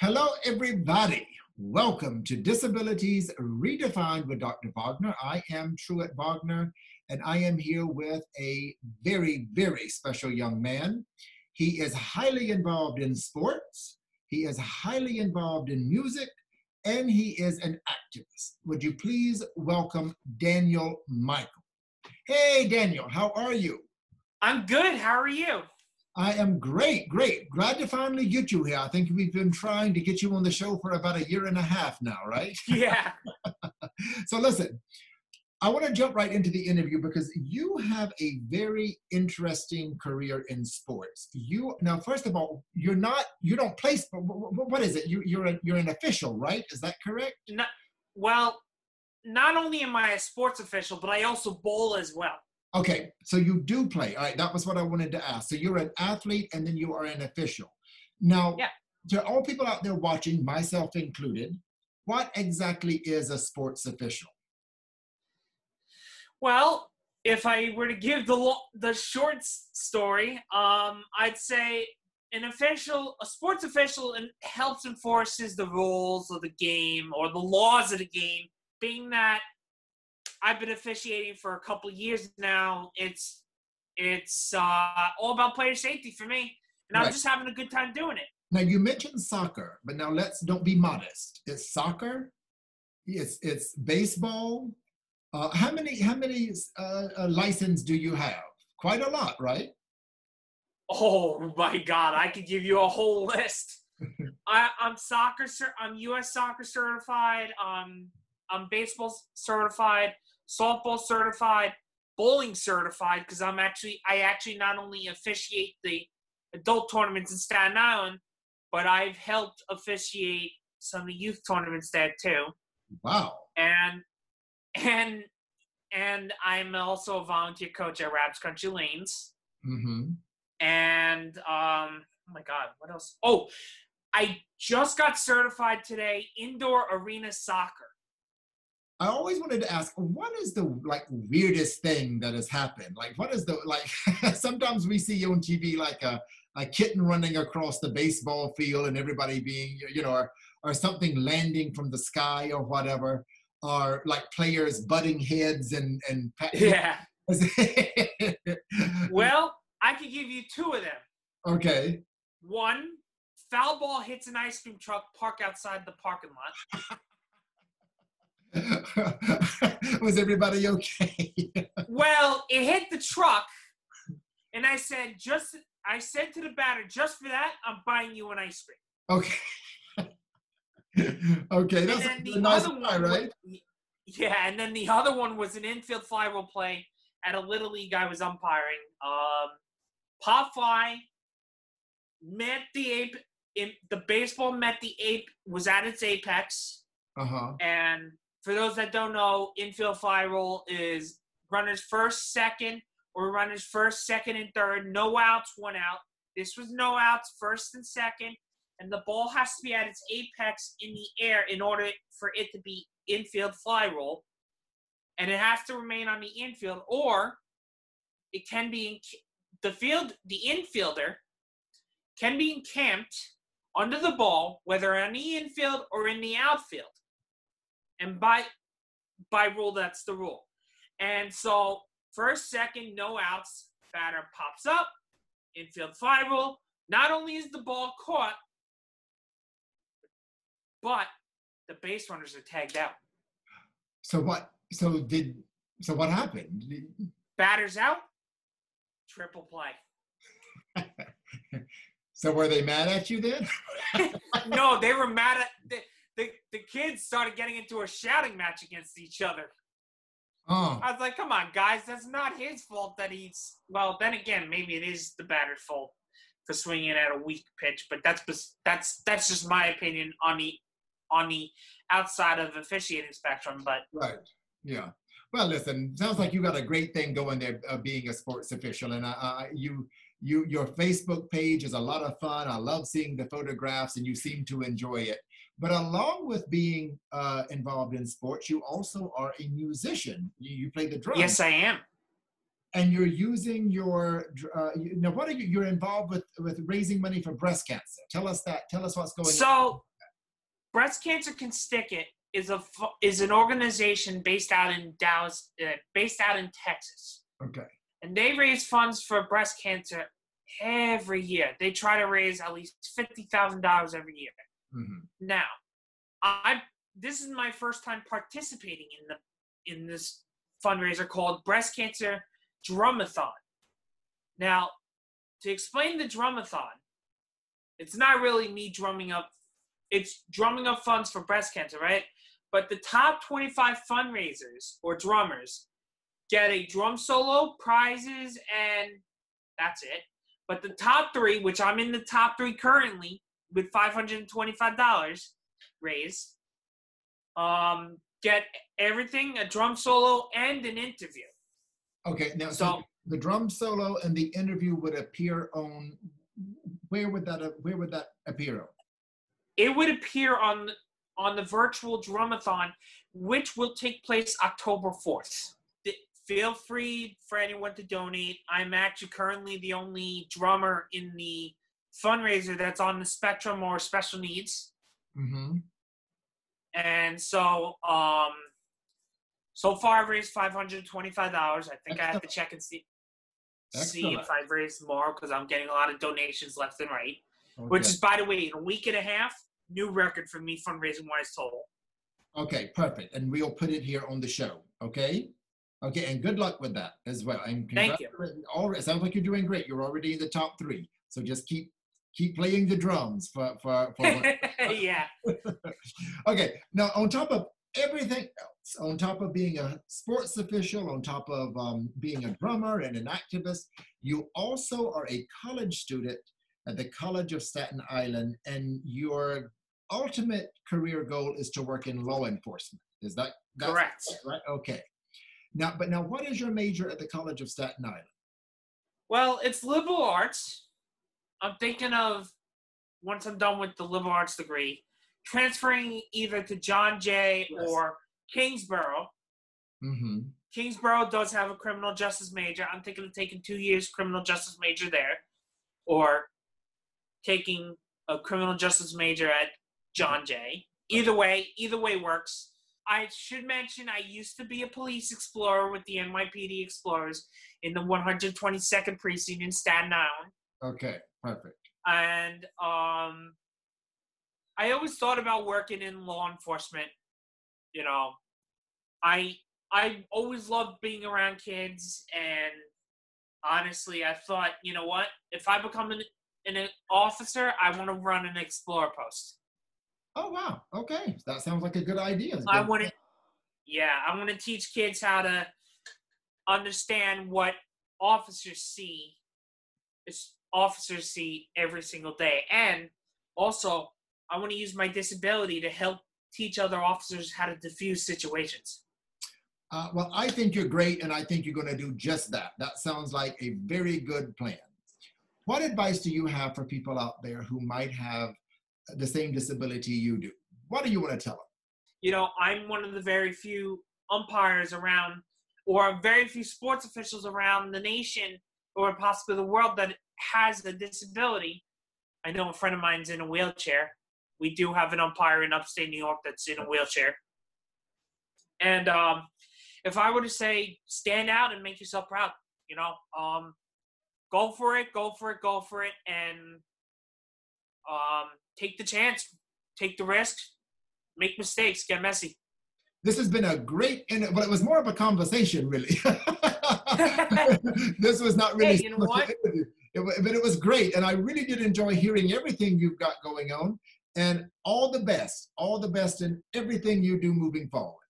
Hello, everybody. Welcome to Disabilities Redefined with Dr. Wagner. I am Truett Wagner, and I am here with a very, very special young man. He is highly involved in sports. He is highly involved in music, and he is an activist. Would you please welcome Daniel Michael? Hey, Daniel, how are you? I'm good. How are you? I am great. Glad to finally get you here. I think we've been trying to get you on the show for about a year and a half now, right? Yeah. So listen, I want to jump right into the interview because you have a very interesting career in sports. Now, first of all, you don't play sport. What is it? You're an official, right? Is that correct? Not only am I a sports official, but I also bowl as well. Okay, so you do play. All right, that was what I wanted to ask. So you're an athlete and then you are an official. Now, yeah. To all people out there watching, myself included, what exactly is a sports official? Well, if I were to give the short story, I'd say a sports official helps enforces the rules of the game or the laws of the game, being that I've been officiating for a couple of years now. It's all about player safety for me, and I'm just having a good time doing it. Now you mentioned soccer, but now don't be modest. It's soccer. It's baseball. How many licenses do you have? Quite a lot, right? Oh my God, I could give you a whole list. I'm U.S. soccer certified. I'm baseball certified. Softball certified, bowling certified, because I actually not only officiate the adult tournaments in Staten Island, but I've helped officiate some of the youth tournaments there too. Wow. And I'm also a volunteer coach at Raps Country Lanes. Mm-hmm. And oh my God, what else? Oh, I just got certified today, indoor arena soccer. I always wanted to ask, what is the weirdest thing that has happened? What is sometimes we see on TV a kitten running across the baseball field and everybody being, or something landing from the sky or whatever, or like players butting heads and yeah. Well, I could give you two of them. Okay. One, foul ball hits an ice cream truck parked outside the parking lot. Was everybody okay? Well, it hit the truck, and I said to the batter, just for that, I'm buying you an ice cream. Okay. Okay, that's a nice guy, right? Yeah, and then the other one was an infield fly ball play at a Little League I was umpiring. Pop fly met the ape. The baseball met the ape, was at its apex. Uh-huh. And for those that don't know, infield fly roll is runners first, second, or runners first, second, and third. No outs, one out. This was no outs, first and second. And the ball has to be at its apex in the air in order for it to be infield fly roll. And it has to remain on the infield, or it can be the infielder can be encamped under the ball, whether on the infield or in the outfield. And by rule, that's the rule. And so, first, second, no outs, batter pops up, infield fly rule. Not only is the ball caught, but the base runners are tagged out. So what happened? Batter's out, triple play. So were they mad at you then? No, they were mad at the kids started getting into a shouting match against each other. Oh. I was like, come on, guys, that's not his fault that well, then again, maybe it is the batter's fault for swinging at a weak pitch, but that's just my opinion on the outside of officiating spectrum. But right, yeah. Well, listen, sounds like you got a great thing going there, being a sports official, and your Facebook page is a lot of fun. I love seeing the photographs, and you seem to enjoy it. But along with being involved in sports, you also are a musician. You play the drums. Yes, I am. And you're using your now. What are you're involved with raising money for breast cancer? Tell us that. Tell us what's going on. So Breast Cancer Can Stick It is an organization based out in Dallas, based out in Texas. Okay. And they raise funds for breast cancer every year. They try to raise at least $50,000 every year. Mm-hmm. Now, this is my first time participating in this fundraiser called Breast Cancer Drumathon. Now, to explain the Drumathon, it's not really me drumming up. It's drumming up funds for breast cancer, right? But the top 25 fundraisers or drummers get a drum solo, prizes, and that's it. But the top three, which I'm in the top three currently with $525 raised, get everything, a drum solo and an interview. Okay, now so the drum solo and the interview would appear on, where would that appear on? It would appear on the virtual Drumathon, which will take place October 4th. Feel free for anyone to donate. I'm actually currently the only drummer in the fundraiser that's on the spectrum or special needs. Mm-hmm. And so, so far I've raised $525. I think I have to check and see if I've raised more because I'm getting a lot of donations left and right. Okay. Which is, by the way, in a week and a half, new record for me fundraising-wise total. Okay, perfect. And we'll put it here on the show, okay? Okay, and good luck with that as well. And thank you. It sounds like you're doing great. You're already in the top three. So just keep playing the drums for yeah. Okay, now on top of everything else, on top of being a sports official, on top of being a drummer and an activist, you also are a college student at the College of Staten Island, and your ultimate career goal is to work in law enforcement. Is that correct? Right. Okay. Now, what is your major at the College of Staten Island? Well, it's liberal arts. I'm thinking of, once I'm done with the liberal arts degree, transferring either to John Jay or Kingsborough. Mm-hmm. Kingsborough does have a criminal justice major. I'm thinking of taking 2 years criminal justice major there, or taking a criminal justice major at John Jay. Either way works. I should mention I used to be a police explorer with the NYPD Explorers in the 122nd Precinct in Staten Island. Okay, perfect. And I always thought about working in law enforcement. You know, I always loved being around kids, and honestly, I thought, you know what? If I become an officer, I want to run an explorer post. Oh, wow. Okay. That sounds like a good idea. I want to teach kids how to understand what officers see every single day. And also, I want to use my disability to help teach other officers how to diffuse situations. Well, I think you're great, and I think you're going to do just that. That sounds like a very good plan. What advice do you have for people out there who might have the same disability you do? What do you want to tell them? You know, I'm one of the very few umpires around, or very few sports officials around the nation, or possibly the world, that has a disability. I know a friend of mine's in a wheelchair. We do have an umpire in upstate New York that's in a wheelchair. And if I were to say, stand out and make yourself proud, you know, go for it, and take the chance, take the risk, make mistakes, get messy. This has been a great, well, it was more of a conversation, really. This was not really, hey, you know what? But it was great. And I really did enjoy hearing everything you've got going on. And all the best in everything you do moving forward.